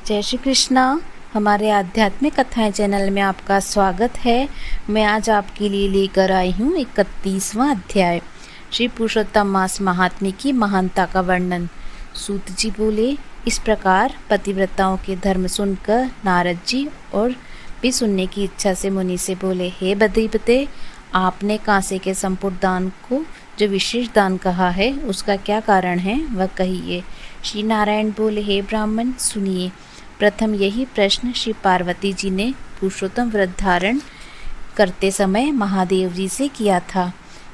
जय श्री कृष्णा। हमारे आध्यात्मिक कथाएं चैनल में आपका स्वागत है। मैं आज आपके लिए लेकर आई हूँ 31वां अध्याय, श्री पुरुषोत्तम मास महात्म्य की महानता का वर्णन। सूत जी बोले, इस प्रकार पतिव्रताओं के धर्म सुनकर नारद जी और भी सुनने की इच्छा से मुनि से बोले, हे बद्रीपते, आपने कांसे के संपुट दान को जो विशेष दान कहा है उसका क्या कारण है वह कहिए। श्री नारायण बोले, हे ब्राह्मण सुनिए। प्रथम यही प्रश्न श्री पार्वती जी ने पुरुषोत्तम व्रत धारण करते समय महादेव जी से किया था।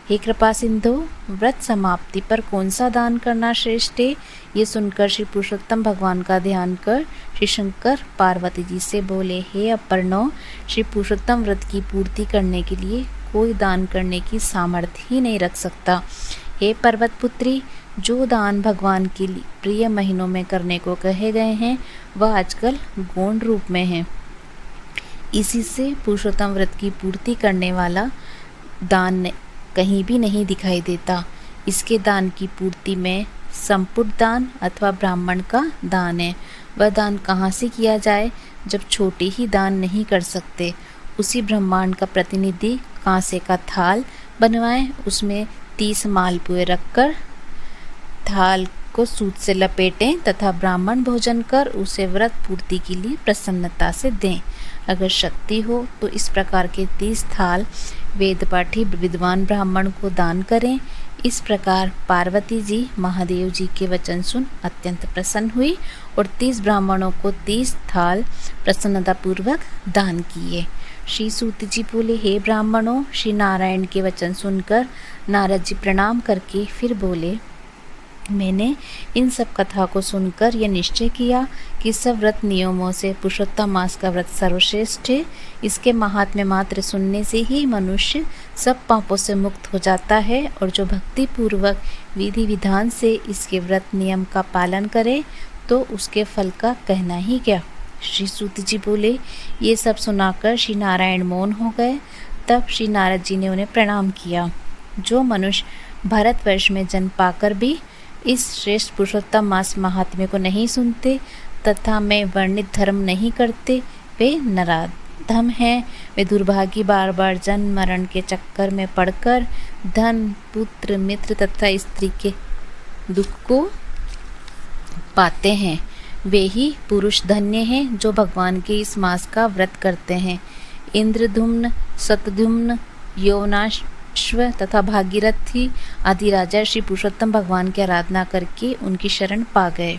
हे कृपा सिंधु, व्रत समाप्ति पर कौन सा दान करना श्रेष्ठ है? ये सुनकर श्री पुरुषोत्तम भगवान का ध्यान कर श्री शंकर पार्वती जी से बोले, हे अपर्णव, श्री पुरुषोत्तम व्रत की पूर्ति करने के लिए कोई दान करने की सामर्थ्य ही नहीं रख सकता। हे पर्वत पुत्री, जो दान भगवान के प्रिय महीनों में करने को कहे गए हैं वह आजकल गौण रूप में है। इसी से पुरुषोत्तम व्रत की पूर्ति करने वाला दान कहीं भी नहीं दिखाई देता। इसके दान की पूर्ति में संपुट दान अथवा ब्राह्मण का दान है। वह दान कहाँ से किया जाए जब छोटे ही दान नहीं कर सकते। उसी ब्रह्मांड का प्रतिनिधि कांसे का थाल बनवाएं, उसमें 30 मालपुए रखकर थाल को सूत से लपेटें तथा ब्राह्मण भोजन कर उसे व्रत पूर्ति के लिए प्रसन्नता से दें। अगर शक्ति हो तो इस प्रकार के 30 थाल वेदपाठी विद्वान ब्राह्मण को दान करें। इस प्रकार पार्वती जी महादेव जी के वचन सुन अत्यंत प्रसन्न हुई और 30 ब्राह्मणों को 30 थाल प्रसन्नतापूर्वक दान किए। श्री सूत जी बोले, हे ब्राह्मणों, श्री नारायण के वचन सुनकर नारद जी प्रणाम करके फिर बोले, मैंने इन सब कथा को सुनकर यह निश्चय किया कि सब व्रत नियमों से पुरुषोत्तम मास का व्रत सर्वश्रेष्ठ है। इसके महात्म्य मात्र सुनने से ही मनुष्य सब पापों से मुक्त हो जाता है और जो भक्ति पूर्वक विधि विधान से इसके व्रत नियम का पालन करे तो उसके फल का कहना ही क्या। श्री सूत जी बोले, ये सब सुनाकर श्री नारायण मौन हो गए। तब श्री नारद जी ने उन्हें प्रणाम किया। जो मनुष्य भारतवर्ष में जन्म पाकर भी इस श्रेष्ठ पुरुषोत्तम मास महात्म्य को नहीं सुनते तथा में वर्णित धर्म नहीं करते, वे नराधम हैं। वे दुर्भागी बार बार जन्म मरण के चक्कर में पड़कर धन, पुत्र, मित्र तथा स्त्री के दुख को पाते हैं। वे ही पुरुष धन्य हैं जो भगवान के इस मास का व्रत करते हैं। इंद्रधुम्न, शतधुम्न, यौनाश्व तथा भागीरथी आदि राजा श्री पुरुषोत्तम भगवान की आराधना करके उनकी शरण पा गए।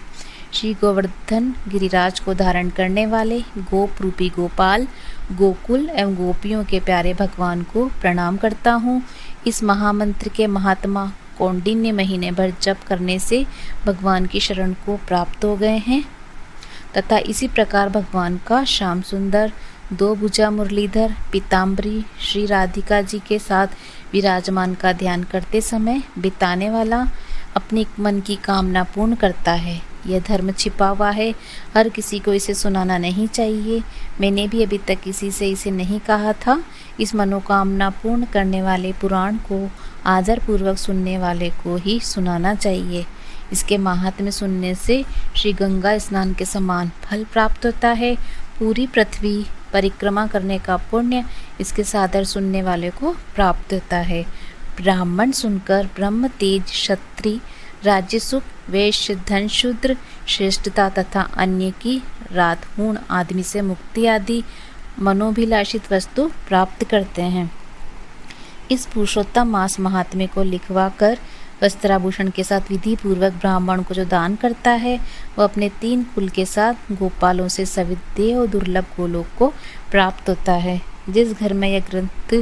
श्री गोवर्धन गिरिराज को धारण करने वाले गोप रूपी गोपाल, गोकुल एवं गोपियों के प्यारे भगवान को प्रणाम करता हूँ। इस महामंत्र के महात्मा कौंडिन्य महीने भर जप करने से भगवान की शरण को प्राप्त हो गए हैं तथा इसी प्रकार भगवान का श्याम सुंदर 2 भुजा मुरलीधर पीताम्बरी श्री राधिका जी के साथ विराजमान का ध्यान करते समय बिताने वाला अपनी मन की कामना पूर्ण करता है। यह धर्म छिपा हुआ है, हर किसी को इसे सुनाना नहीं चाहिए। मैंने भी अभी तक किसी से इसे नहीं कहा था। इस मनोकामना पूर्ण करने वाले पुराण को आदर पूर्वक सुनने वाले को ही सुनाना चाहिए। इसके महात्म्य सुनने से श्री गंगा स्नान के समान फल प्राप्त होता है। पूरी पृथ्वी परिक्रमा करने का पुण्य इसके सादर सुनने वाले को प्राप्त होता है। ब्राह्मण सुनकर ब्रह्म, तेज, क्षत्रिय, राज्य सुख, वैश्य, धन, शूद्र, श्रेष्ठता तथा अन्य की रातहूण आदमी से मुक्ति आदि मनोभिलाषित वस्तु प्राप्त करते हैं। इस पुरुषोत्तम मास महात्म्य को लिखवा कर वस्त्राभूषण के साथ विधि पूर्वक ब्राह्मण को जो दान करता है वह अपने 3 कुल के साथ गोपालों से सविदेह और दुर्लभ गोलोक को प्राप्त होता है। जिस घर में यह ग्रंथ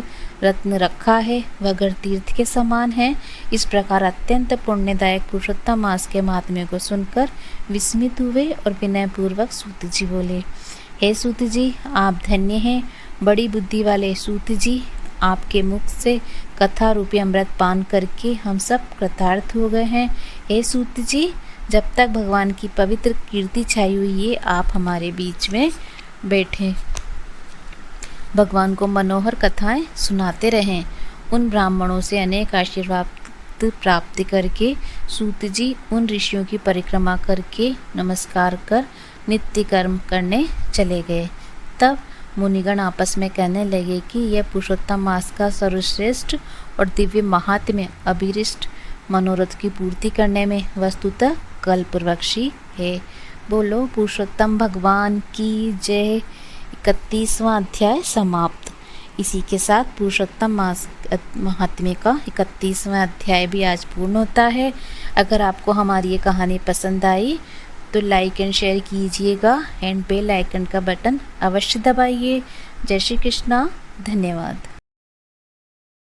रत्न रखा है वह घर तीर्थ के समान है। इस प्रकार अत्यंत पुण्यदायक पुरुषोत्तम मास के महात्म्य को सुनकर विस्मित हुए और विनय पूर्वक सूत जी बोले, हे सूत जी, आप धन्य हैं। बड़ी बुद्धि वाले सूत जी, आपके मुख से कथा रूपी अमृत पान करके हम सब कृतार्थ हो गए हैं। हे सूत जी, जब तक भगवान की पवित्र कीर्ति छाई हुई है आप हमारे बीच में बैठे भगवान को मनोहर कथाएं सुनाते रहें। उन ब्राह्मणों से अनेक आशीर्वाद प्राप्त करके सूत जी उन ऋषियों की परिक्रमा करके नमस्कार कर नित्य कर्म करने चले गए। तब मुनिगण आपस में कहने लगे कि यह पुरुषोत्तम मास का सर्वश्रेष्ठ और दिव्य महात्म्य अभिष्ट मनोरथ की पूर्ति करने में वस्तुतः कल्पवृक्षी है। बोलो पुरुषोत्तम भगवान की जय। 31वां अध्याय समाप्त। इसी के साथ पुरुषोत्तम मास महात्म्य का 31वां अध्याय भी आज पूर्ण होता है। अगर आपको हमारी ये कहानी पसंद आई तो लाइक एंड शेयर कीजिएगा एंड बेल आइकन का बटन अवश्य दबाइए। जय श्री कृष्णा। धन्यवाद।